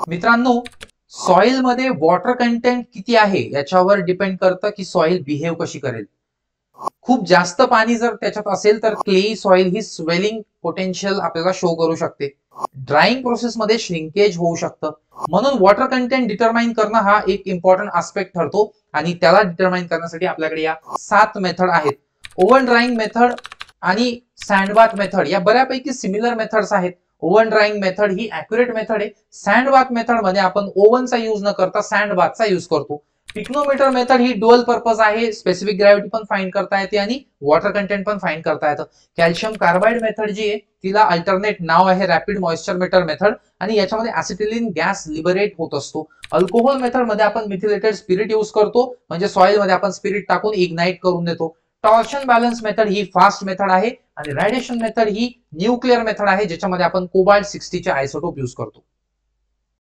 मित्रांनो, सॉइल मध्ये water content किती आहे याच्यावर डिपेंड करतं की सॉइल बिहेव कशी करेल. खूप जास्त पाणी जर त्याच्यात असेल तर क्लेई सॉइल ही स्वेलिंग पोटेन्शियल आपल्याला शो करू शकते. ड्राईंग प्रोसेसमध्ये श्रिंकेज होऊ शकतं. म्हणून वॉटर कंटेंट डिटरमाइन करणं हा एक इम्पॉर्टंट आस्पेक्ट ठरतो आणि त्याला डिटरमाइन करण्यासाठी आपल्याकडे या 7 मेथड आहेत. ओव्हन ड्राईंग मेथड आणि सँडबाथ मेथड या बऱ्यापैकी सिमिलर मेथड्स आहेत. ओव्हन ड्राईंग मेथड ही ऍक्युरेट मेथड आहे. सँडबाथ मेथड मध्ये आपण ओव्हनचा यूज न करता सँडबाथचा यूज करतो. पिक्नोमीटर मेथड ही डुअल पर्पज आहे. स्पेसिफिक ग्रॅव्हिटी पण फाइंड करता येते आणि वॉटर कंटेंट पण फाइंड करता येतं. कॅल्शियम कार्बाइड मेथड जी आहे तिला अल्टरनेट नाव आहे रॅपिड मॉइश्चर मीटर मेथड आणि याच्यामध्ये ऍसिटिलीन गॅस लिबरेट होत असतो. अल्कोहोल मेथड मध्ये आपण मिथिलेटेड स्पिरिट यूज करतो, म्हणजे सॉइल मध्ये आपण स्पिरिट टाकून इग्नाइट करून देतो. टॉर्शन बॅलन्स मेथड ही फास्ट मेथड आहे आणि रॅडिएशन मेथड ही न्यूक्लिअर मेथड आहे, ज्याच्यामध्ये आपण कोबाल्ट 60 चे आयसोटोप यूज करतो.